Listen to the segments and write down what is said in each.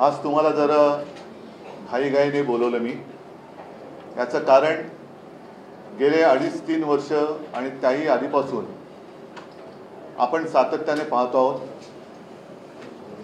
आज तुम्हाला जरा घाईघाईने बोलवलं मी। याचं कारण गेले 2.5-3 वर्ष आणि त्याही आधीपासून आपण सातत्याने पाहतो आहोत,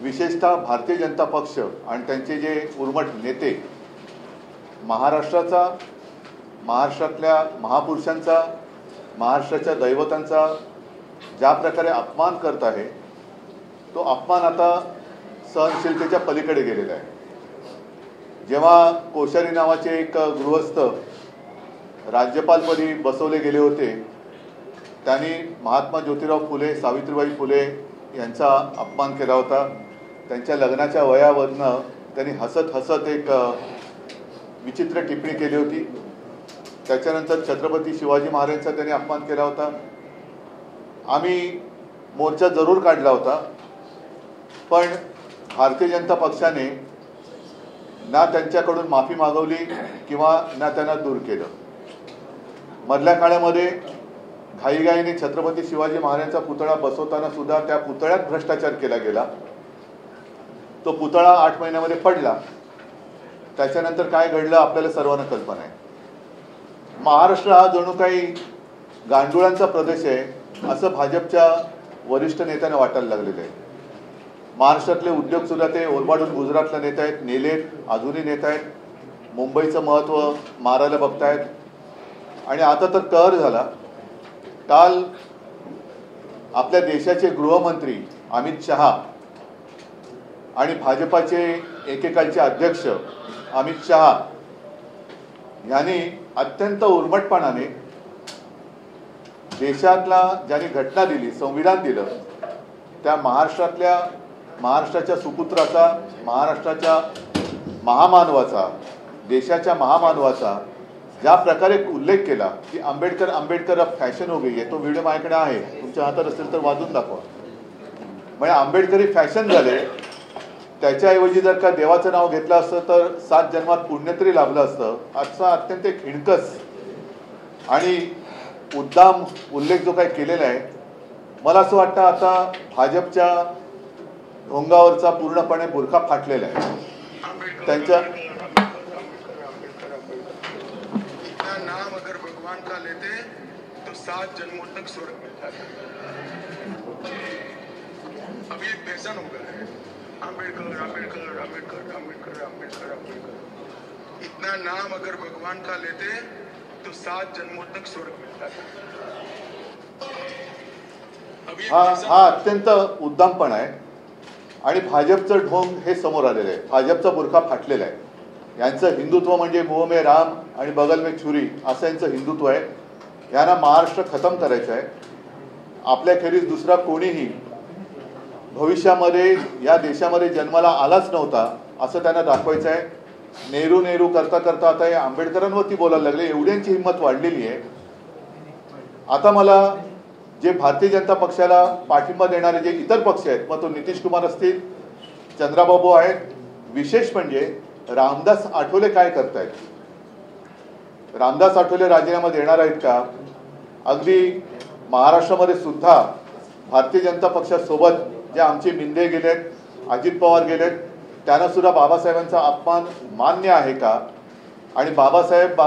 विशेषतः भारतीय जनता पक्ष आणि त्यांचे जे उर्मट नेते महाराष्ट्रातल्या महापुरुषांचा, महाराष्ट्राच्या दैवतांचा ज्या प्रकारे अपमान करत आहे, तो अपमान आता सहनशीलतेच्या पलीकडे गेलेला आहे। जेव्हा कोश्यारी नावाचे एक गृहस्थ राज्यपालपदी बसवले गेले होते, त्यांनी महात्मा ज्योतिराव फुले, सावित्रीबाई फुले यांचा अपमान केला होता। त्यांच्या लग्नाच्या वयावरनं त्यांनी हसत हसत एक विचित्र टिप्पणी केली होती। त्याच्यानंतर छत्रपती शिवाजी महाराजांचा त्यांनी अपमान केला होता। आम्ही मोर्चा जरूर काढला होता, पण भारतीय जनता पक्षाने ना त्यांच्याकडून माफी मागवली किंवा ना त्यांना दूर केलं। मधल्या काळामध्ये घाईघाईने छत्रपती शिवाजी महाराजांचा पुतळा बसवताना सुद्धा त्या पुतळ्यात भ्रष्टाचार केला गेला। तो पुतळा 8 महिन्यामध्ये पडला। त्याच्यानंतर काय घडलं आपल्याला सर्वांना कल्पना आहे। महाराष्ट्र हा जणू काही गांडुळांचा प्रदेश आहे असं भाजपच्या वरिष्ठ नेत्यांना वाटायला लागलेलं आहे। महाराष्ट्रातले उद्योग सुद्धा ते ओरबाडून गुजरातला नेत आहेत, नेलेत, अजूनही नेत आहेत, मुंबईचं महत्त्व मारायला बघतायत। आणि आता तर कहर झाला। काल आपल्या देशाचे गृहमंत्री अमित शहा आणि भाजपाचे एकेकाळचे अध्यक्ष अमित शहा यांनी अत्यंत उर्मटपणाने देशातला ज्यांनी घटना दिली, संविधान दिलं, त्या महाराष्ट्राच्या सुपुत्राचा, महाराष्ट्राच्या महामानवाचा, देशाच्या महामानवाचा ज्या प्रकारे उल्लेख केला की आंबेडकर आंबेडकर अब फॅशन हो गई है। तो व्हिडिओ माझ्याकडे आहे, तुमच्या हातात असेल तर वाजून दाखवा। म्हणजे आंबेडकरी फॅशन झाले। त्याच्याऐवजी जर का देवाचं नाव घेतलं असतं तर 7 जन्मात पुण्य तरी लाभलं असतं। असा अत्यंत हिणकस आणि उद्दाम उल्लेख जो काही केलेला आहे, मला असं वाटतं आता भाजपच्या ढोंगावरचा पूर्णपणे बुरखा फाटलेला आहे। त्यांच्या नाम अगर भगवान का लेते तो 7 जन्मों तक स्वर्ग मिलता है। अभी एक फैशन हो गया है, आंबेडकर आंबेडकर आंबेडकर आंबेडकर आंबेडकर आंबेडकर। इतना नाम अगर भगवान का लेते तो 7 जन्मों तक स्वर्ग मिलता है। हा अत्यंत उद्दामपणा आहे आणि भाजपचं ढोंग हे समोर आलेलं आहे। भाजपचा बुरखा फाटलेला आहे। यांचं हिंदुत्व म्हणजे मुंह में राम आणि बगल में छुरी असं यांचं हिंदुत्व आहे। यांना महाराष्ट्र खतम करायचं आहे। आपल्याखेरीज दुसरा कोणीही भविष्यामध्ये या देशामध्ये जन्माला आलाच नव्हता असं त्यांना दाखवायचं आहे। नेहरू नेहरू करता करता आता या आंबेडकरांवरती बोलायला लागले। एवढ्यांची हिंमत वाढलेली आहे। आता मला जे भारतीय जनता पक्षाला पाठिंबा देणारे जे इतर पक्ष आहेत, मग तो नितीश कुमार असतील, चंद्राबाबू आहेत, विशेष म्हणजे रामदास आठवले काय करतायत? रामदास आठवले राजीनामा देणार आहेत का? अगदी महाराष्ट्रामध्ये सुद्धा भारतीय जनता पक्षासोबत जे आमचे मिंदे गेलेत, अजित पवार गेलेत, त्यांना सुद्धा बाबासाहेबांचा अपमान मान्य आहे का? आणि बाबासाहेब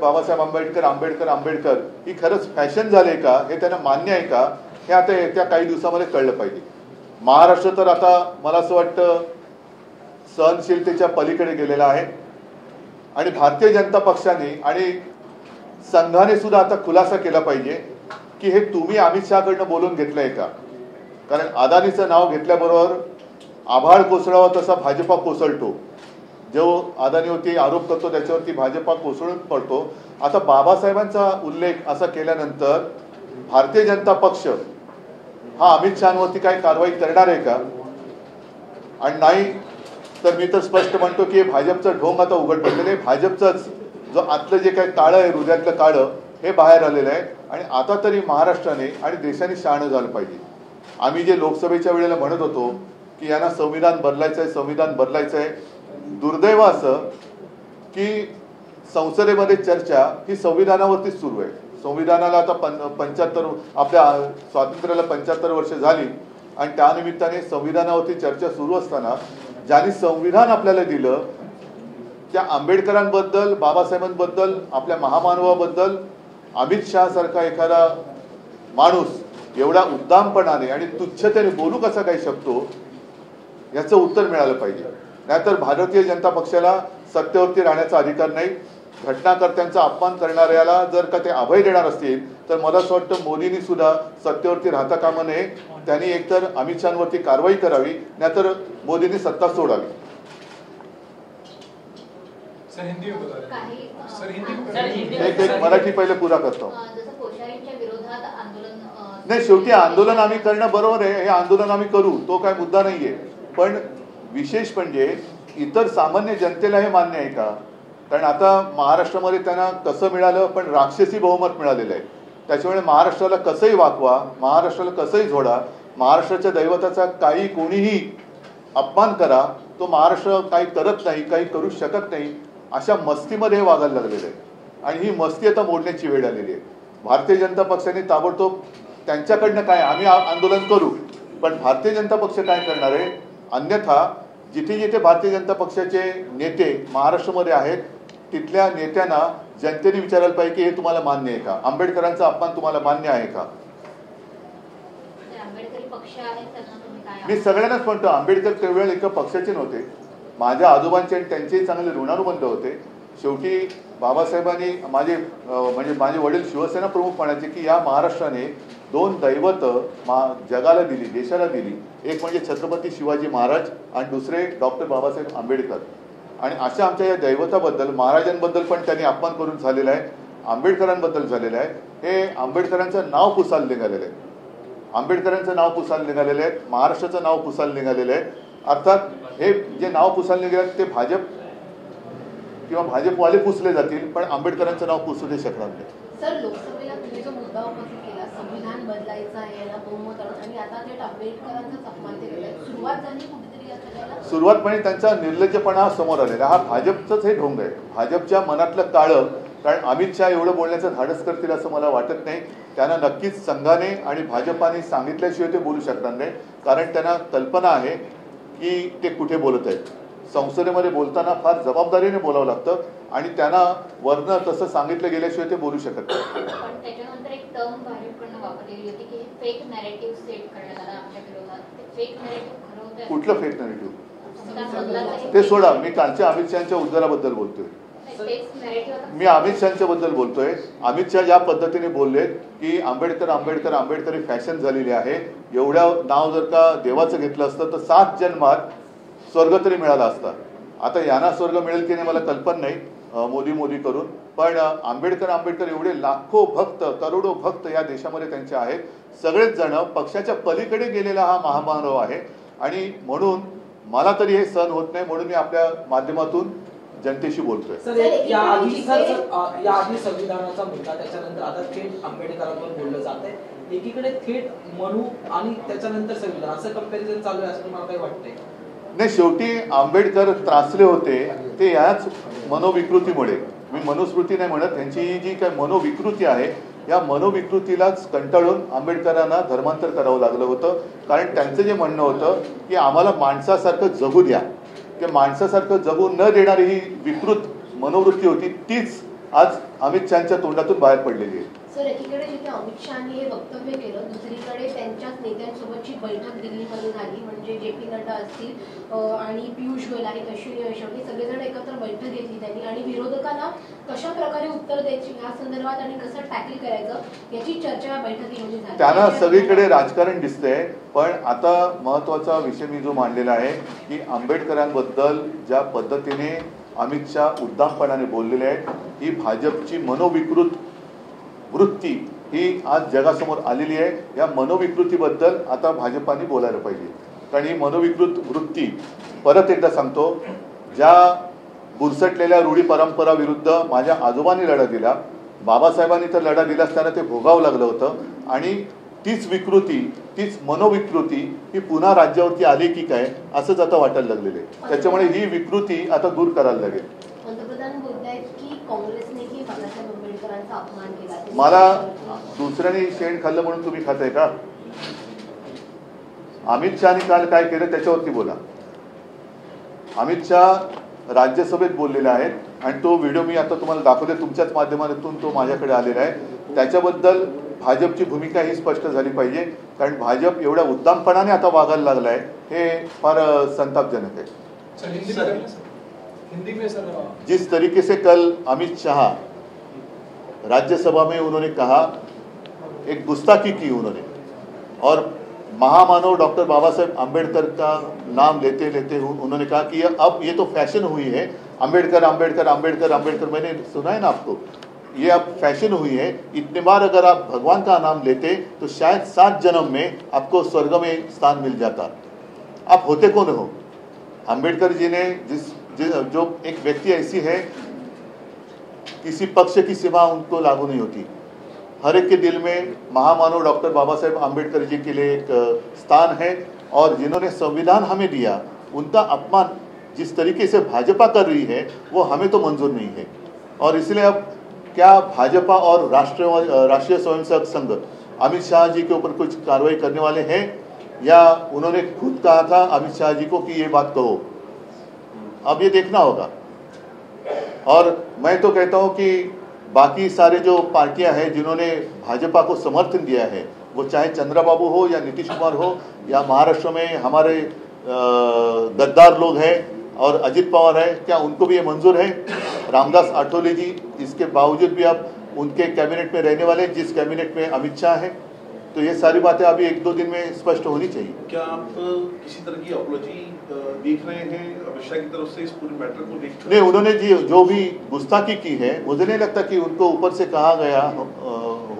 आंबेडकर आंबेडकर आंबेडकर ही खरंच फॅशन झाली का? हे त्यांना मान्य आहे का? हे आता येत्या काही दिवसामध्ये कळलं पाहिजे। महाराष्ट्र तर आता मला असं वाटतं सहनशीलतेच्या पलीकडे गेलेला आहे आणि भारतीय जनता पक्षाने आणि संघाने सुद्धा आता खुलासा केला पाहिजे की हे तुम्ही अमित शहाकडनं बोलून घेतलंय का? कारण अदानीचं नाव घेतल्याबरोबर आभाळ कोसळावा तसा भाजपा कोसळतो। जो अदानीवरती आरोप करतो त्याच्यावरती भाजपा कोसळून पडतो। आता बाबासाहेबांचा उल्लेख असा केल्यानंतर भारतीय जनता पक्ष हा अमित शहांवरती काय कारवाई करणार आहे का? आणि नाही तर मी तर स्पष्ट म्हणतो की भाजपचं ढोंग आता उघड पडलेलं आहे। भाजपचंच जो आतलं जे काही काळं आहे, हृदयातलं काळं, हे बाहेर आलेलं आहे। आणि आता तरी महाराष्ट्राने आणि देशाने शहाणं झालं पाहिजे। आम्ही जे लोकसभेच्या वेळेला म्हणत होतो की यांना संविधान बदलायचं आहे, संविधान बदलायचं आहे, दुर्दैव असं की संसदेमध्ये चर्चा ही संविधानावरतीच सुरू आहे। संविधानाला आता 75 आपल्या स्वातंत्र्याला 75 वर्ष झाली आणि त्यानिमित्ताने संविधानावरती चर्चा सुरू असताना ज्यांनी संविधान आपल्याला दिलं त्या आंबेडकरांबद्दल, बाबासाहेबांबद्दल, आपल्या महामानवाबद्दल अमित शहा सारखा एखादा माणूस एवढा उद्दामपणाने आणि तुच्छतेने बोलू कसा काही शकतो याचं उत्तर मिळालं पाहिजे. नाहीतर भारतीय जनता पक्षाला सत्तेवरती राहण्याचा अधिकार नाही. घटनाकर्त्यांचा अपमान करणाऱ्याला जर का ते अभय देणार असतील तर मला असं वाटतं मोदींनी सुद्धा सत्तेवरती राहता कामा नये. त्यांनी एकतर अमित शहावरती कारवाई करावी, नाहीतर मोदींनी सत्ता सोडावी. एक मराठी पहिले पुरा करतो. नाही, शेवटी आंदोलन आम्ही करणं बरोबर आहे, हे आंदोलन आम्ही करू, तो काय मुद्दा नाहीये. पण विशेष म्हणजे इतर सामान्य जनतेला हे मान्य आहे का? कारण आता महाराष्ट्रामध्ये त्यांना कसं मिळालं, पण राक्षसी बहुमत मिळालेलं आहे. त्याच्यामुळे महाराष्ट्राला कसंही वाकवा, महाराष्ट्राला कसंही झोडा, महाराष्ट्राच्या दैवताचा काही कोणीही अपमान करा, तो महाराष्ट्र काही करत नाही, काही करू शकत नाही, अशा मस्तीमध्ये हे वागायला लागलेलं आहे. आणि ही मस्ती आता मोडण्याची वेळ आलेली आहे. भारतीय जनता पक्षाने ताबडतोब त्यांच्याकडनं काय आम्ही आंदोलन करू, पण भारतीय जनता पक्ष काय करणार आहे? अन्यथा जिथे जिथे भारतीय जनता पक्षाचे नेते महाराष्ट्रामध्ये आहेत तिथल्या नेत्यांना जनतेने विचारायला पाहिजे की हे तुम्हाला मान्य आहे का? आंबेडकरांचा अपमान तुम्हाला मान्य आहे का? मी सगळ्यांनाच म्हणतो, आंबेडकर केवळ एका पक्षाचे नव्हते, माझ्या आजोबांचे आणि त्यांचेही चांगले ऋणानुबंध होते. शेवटी बाबासाहेबांनी माझे वडील शिवसेना प्रमुख म्हणायचे की या महाराष्ट्राने दोन दैवत जगाला दिली, देशाला दिली. एक म्हणजे छत्रपती शिवाजी महाराज आणि दुसरे डॉक्टर बाबासाहेब आंबेडकर. आणि अशा आमच्या या दैवताबद्दल, महाराजांबद्दल पण त्यांनी अपमान करून झालेला आहे, आंबेडकरांबद्दल झालेलं आहे. हे आंबेडकरांचं नाव पुसायला निघालेलं आहे, आंबेडकरांचं नाव पुसायला निघालेलं आहे, महाराष्ट्राचं नाव पुसायला निघालेलं आहे. अर्थात हे जे नाव पुसायला निघाले ते भाजप किंवा भाजपवाले पुसले जातील, पण आंबेडकरांचं नाव पुसू दे शकणार नाही. सर, लोकसभेला तुम्ही जो मुद्दा उपस्थित केला, संविधान बदलायचं आहे, याला बहुमत आणि आता थेट आंबेडकरांचाच अपमान केलेला आहे, सुरुवात झाली कुठेतरी या सगळ्याला? सुरुवात म्हणजे त्यांचा निर्लज्जपणा समोर आलेला. हा भाजपचंच हे ढोंग आहे, भाजपच्या मनातलं काळं. कारण अमित शहा एवढं बोलण्याचं धाडस करतील असं मला वाटत नाही. त्यांना नक्कीच संघाने आणि भाजपाने सांगितल्याशिवाय ते बोलू शकणार नाही, कारण त्यांना कल्पना आहे की ते कुठे बोलत आहेत. संसदेमध्ये बोलताना फार जबाबदारीने बोलावं लागतं आणि त्यांना वरनं तसं सांगितलं गेल्याशिवाय ते बोलू शकत नाही. पण त्याच्यानंतर एक टर्म भाजपकडनं वापरलेली होती की फेक नॅरेटिव्ह सेट करण्यात आला आमच्या विरोधात. फेक नॅरेटिव्ह खरं होतं? कुठलं फेक नॅरेटिव्ह? ते सोडा, मी कालच्या अमित शहाच्या उद्गाराबद्दल बोलतोय. मी अमित शहाच्या बद्दल बोलतोय. अमित शहा या पद्धतीने बोललेत की आंबेडकर आंबेडकर आंबेडकर ही फॅशन झालेली आहे. एवढं नाव जर का देवाचं घेतलं असतं तर 7 जन्मात स्वर्ग तरी मिळाला असता. आता यांना स्वर्ग मिळेल की नाही मला कल्पना नाही, मोदी करून. पण आंबेडकर आंबेडकर एवढे लाखो भक्त, करोडो भक्त या देशामध्ये त्यांचे आहेत. सगळेच जण पक्षाच्या पलीकडे गेलेला हा महामानव आहे. आणि म्हणून मला तरी हे सहन होत नाही, म्हणून मी आपल्या माध्यमातून जनतेशी बोलतोय. याआधी संविधानाचा मुद्दा, त्याच्यानंतर आता थेट आंबेडकरांवर बोललं जात आहे. एकीकडे थेट मनू आणि त्याच्यानंतर संविधान असं कंपॅरिझन चालू आहे असं तुम्हाला काही वाटतंय? नाही, शेवटी आंबेडकर त्रासले होते ते याच मनोविकृतीमुळे. मी मनुस्मृती नाही म्हणत, त्यांची जी काय मनोविकृती आहे या मनोविकृतीलाच कंटाळून आंबेडकरांना धर्मांतर करावं लागलं होतं. कारण त्यांचं जे म्हणणं होतं की आम्हाला माणसासारखं जगू द्या, की माणसासारखं जगू न देणारी ही विकृत मनोवृत्ती होती, तीच आज अमित शहाच्या तोंडातून बाहेर पडलेली आहे. सर, एकीकडे जिथे अमित शहानी हे वक्तव्य केलं, दुसरीकडे त्यांच्याच नेत्यांसोबतची बैठक दिल्लीमध्ये झाली. म्हणजे जे.पी. नड्डा असतील आणि पियुष गोयल आणि अश्विनी वैष्णव हे सगळेजण एकत्र बैठक घेतली त्यांनी आणि विरोधकांना कशा प्रकारे उत्तर द्यायची या संदर्भात आणि कसं टॅकल करायचं याची चर्चा या बैठकीमध्ये झाली. त्यांना सगळीकडे राजकारण दिसतंय. पण आता महत्वाचा विषय मी जो मांडलेला आहे की आंबेडकरांबद्दल ज्या पद्धतीने अमित शहा उद्दामपणाने बोललेले आहेत, ही भाजपची मनोविकृत वृत्ती ही आज जगासमोर आलेली आहे. या मनोविकृतीबद्दल आता भाजपाने बोलायला पाहिजे. कारण ही मनोविकृत वृत्ती, परत एकदा सांगतो, ज्या बुरसटलेल्या रूढी परंपरा विरुद्ध माझ्या आजोबांनी लढा दिला, बाबासाहेबांनी तर लढा दिलाच, त्यांना ते भोगावं लागलं होतं. आणि तीच विकृती, तीच मनोविकृती ही पुन्हा राज्यावरती आली की काय असंच आता वाटायला लागलेलं आहे. त्याच्यामुळे ही विकृती आता दूर करायला लागेल. पंतप्रधान बोलतायत की काँग्रेसनेही बाबासाहेब आंबेडकरांचा अपमान केला. मला दुसऱ्याने शेण खाल्लं म्हणून तुम्ही खाताय का? अमित शहानी काल काय केलं त्याच्यावरती बोला. अमित शहा राज्यसभेत बोललेले आहेत आणि तो व्हिडिओ मी आता तुम्हाला दाखवते, तुमच्याच माध्यमातून तो माझ्याकडे आलेला आहे. त्याच्याबद्दल भाजपची भूमिका ही स्पष्ट झाली पाहिजे, कारण भाजप एवढ्या उद्दामपणाने आता वागायला लागला आहे, हे फार संतापजनक है. हिंदी में सर, जिस तरीके से कल अमित शाह राज्यसभा में उन्होंने कहा, एक गुस्ताखी की उन्होंने, और महामानव डॉक्टर बाबा साहेब आम्बेडकर का नाम लेते लेते उन्होंने कहा कि अब ये तो फैशन हुई है, आम्बेडकर आम्बेडकर आम्बेडकर आम्बेडकर, मैंने सुना है ना आपको, ये अब फैशन हुई है. इतने बार अगर आप भगवान का नाम लेते तो शायद 7 जन्म में आपको स्वर्ग में स्थान मिल जाता. आप होते कौन हो? आम्बेडकर जी ने जो एक व्यक्ति ऐसी है, किसी पक्ष की सीमा उनको लागू नहीं होती. हर एक के दिल में महामानव डॉक्टर बाबा साहेब आम्बेडकर जी के लिए एक स्थान है, और जिन्होंने संविधान हमें दिया उनका अपमान जिस तरीके से भाजपा कर रही है वो हमें तो मंजूर नहीं है. और इसलिए अब क्या भाजपा और राष्ट्रीय स्वयंसेवक संघ अमित शाह जी के ऊपर कुछ कार्रवाई करने वाले हैं, या उन्होंने खुद कहा था अमित शाह जी को कि ये बात कहो? अब ये देखना होगा. और मैं तो कहता हूं कि बाकी सारे जो पार्टियां हैं जिन्होंने भाजपा को समर्थन दिया है, वो चाहे चंद्रबाबू हो या नीतीश कुमार हो, या महाराष्ट्र में हमारे गद्दार लोग हैं और अजित पवार है, क्या उनको भी ये मंजूर है? रामदास आठवले जी इसके बावजूद भी अब उनके कैबिनेट में रहने वाले, जिस कैबिनेट में अमित शाह है. तो ये सारी बातें अभी 1-2 दिन में स्पष्ट होनी चाहिए. क्या आप किसी तरह की अपॉलॉजी देख रहे हैं अमित शाह की तरफ से इस पूरे मैटर को देख? नहीं, उन्होंने जो भी गुस्ताखी की है, मुझे नहीं लगता कि उनको ऊपर से कहा गया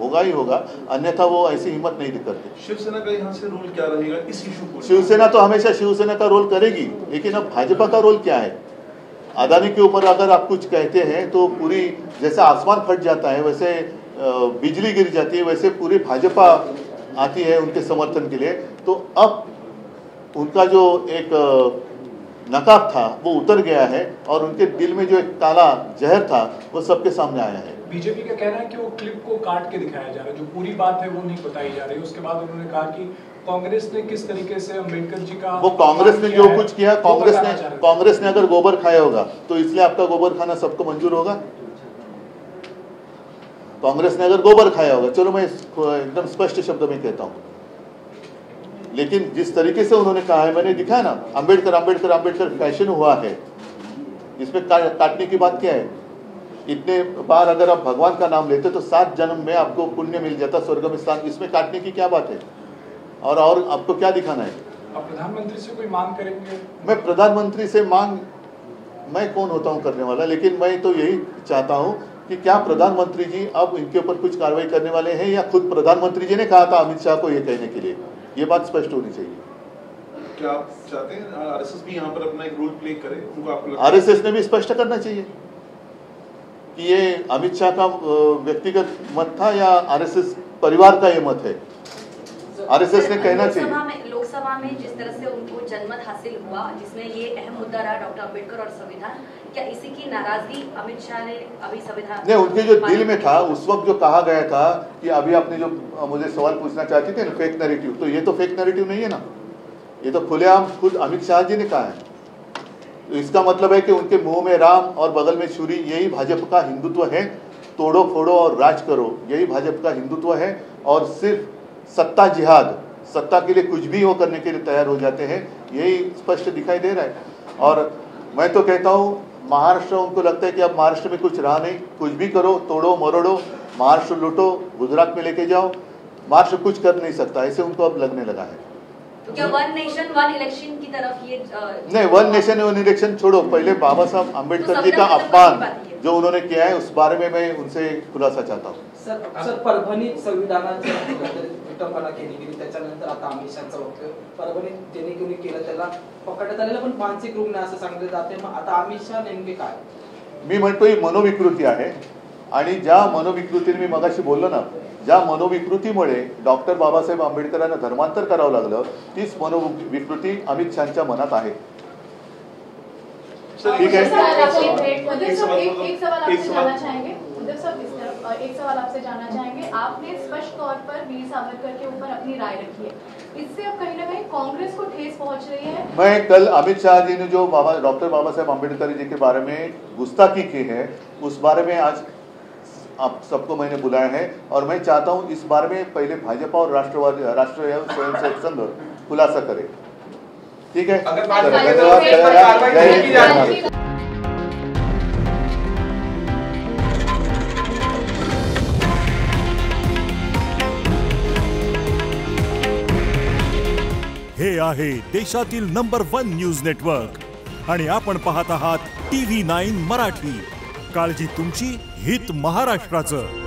होगा ही होगा, अन्यथा वो ऐसी हिम्मत नहीं करते. शिवसेना का यहाँ से रोल क्या रहेगा इस इशू को? शिवसेना तो हमेशा शिवसेना का रोल करेगी, लेकिन अब भाजपा का रोल क्या है? अदानी के ऊपर अगर आप कुछ कहते हैं तो पूरी, जैसे आसमान फट जाता है वैसे बिजली गिर जाती है, वैसे पूरी भाजपा आती है उनके समर्थन के लिए. तो अब उनका जो एक नकाब था वो उतर गया है, और उनके दिल में जो एक काला जहर था वो सबके सामने आया है. बीजेपी का कहना है कि वो क्लिप को काट के दिखाया जा रहा है, जो पूरी बात है वो नहीं बताई जा रही. उसके बाद उन्होंने कहा कि कांग्रेस ने किस तरीके से अम्बेडकर जी का, वो कांग्रेस ने जो कुछ किया, कांग्रेस ने अगर गोबर खाया होगा तो इसलिए आपका गोबर खाना सबको मंजूर होगा? कांग्रेस ने अगर गोबर खाया होगा, चलो मैं एकदम स्पष्ट शब्द में कहता हूं, लेकिन जिस तरीके से उन्होंने कहा है, मैंने दिखाया ना, आम्बेडकर आम्बेडकर आम्बेडकर फैशन हुआ है, इसमें काटने की बात क्या है? इतने बार अगर आप भगवान का नाम लेते तो 7 जन्म में आपको पुण्य मिल जाता, स्वर्ग में स्थान. इसमें काटने की क्या बात है? और आपको क्या दिखाना है? आप प्रधानमंत्री से कोई मांग करेंगे? मैं प्रधानमंत्री से मांग, मैं कौन होता हूं करने वाला, लेकिन मैं तो यही चाहता हूं कि क्या प्रधानमंत्री जी अब इनके ऊपर कुछ कार्रवाई करने वाले हैं, या खुद प्रधानमंत्री जी ने कहा था अमित शाह को ये कहने के लिए? ये बात स्पष्ट होनी चाहिए. क्या आप चाहते हैं आरएसएस भी यहाँ पर अपना एक रोल प्ले करे? उनको आपको आरएसएस ने भी स्पष्ट करना चाहिए कि ये अमित शाह का व्यक्तिगत मत था या आरएसएस परिवार का ये मत है. आरएसएस ने कहना चाहिए. लोकसभा में जिस तरह से उनको जनमत हासिल हुआ, जिसमें ये अहम मुद्दा रहा डॉक्टर अम्बेडकर और संविधान, क्या इसी की नाराजगी अमित शाह ने अभी संविधान नहीं, उनके जो दिल में था उस वक्त जो कहा गया था कि अभी आपने जो मुझे सवाल पूछना चाहती थी ना, फेक नैरेटिव, तो ये तो फेक नैरेटिव नहीं है ना, ये तो खुलेआम खुद अमित शाह जी ने कहा है. तो इसका मतलब है कि उनके मुंह में राम और बगल में छुरी, यही भाजपा का हिंदुत्व है. तोड़ो फोड़ो और राज करो, यही भाजपा का हिंदुत्व है. और सिर्फ सत्ता जिहाद, सत्ता के लिए कुछ भी वो करने के लिए तैयार हो जाते हैं, यही स्पष्ट दिखाई दे रहा है. और मैं तो कहता हूँ महाराष्ट्र, उनको लगता है कि अब महाराष्ट्र में कुछ रहा नहीं, कुछ भी करो, तोड़ो मरोड़ो, महाराष्ट्र लूटो, गुजरात में लेके जाओ, महाराष्ट्र कुछ कर नहीं सकता, ऐसे उनको अब लगने लगा है. तो क्या वन नेशन वन इलेक्शन की तरफ ये नहीं, वन नेशन वन इलेक्शन छोड़ो, पहले बाबा साहब आम्बेडकर जी का अपमान जो उन्होंने किया है उस बारे में मैं उनसे खुलासा चाहता हूँ. सर परभणीत संविधानाचं विटंबना केली गेली, त्याच्यानंतर आता अमित शहाचं वक्तव्य, परभणीत ज्यांनी कोणी केलं त्याला पकडण्यात आलेलं पण मानसिक रुग्ण असं सांगितलं जाते. मग आता अमित शहा नेमके काय? मी म्हणतो ही मनोविकृती आहे, आणि ज्या मनोविकृतीने मी मगाशी बोललो ना, ज्या मनोविकृतीमुळे डॉक्टर बाबासाहेब आंबेडकरांना धर्मांतर करावं लागलं, तीच मनोविकृती अमित शहाच्या मनात आहे. ठीक है. एक सवाल आपसे जानना चाहेंगे. उद्धव साहब, इस तरफ एक सवाल आपसे जानना चाहेंगे। आपने स्पष्ट तौर पर वीर सावरकर के ऊपर अपनी राय रखी है, इससे अब कहीं ना कहीं कांग्रेस को ठेस पहुंच रही है। मैं कल अमित शाह जी ने जो डॉक्टर बाबा साहेब अम्बेडकर जी के बारे में गुस्ताखी की है, उस बारे में आज आप सबको मैंने बुलाया है और मैं चाहता हूं इस बारे में पहले भाजपा और राष्ट्रीय स्वयंसेवक संघ खुलासा करे। ठीक है, धन्यवाद। हे आहे देशातील नंबर 1 न्यूज नेटवर्क आणि आपण पाहत आहात TV9 मराठी। काळजी तुमची, हित महाराष्ट्राचं।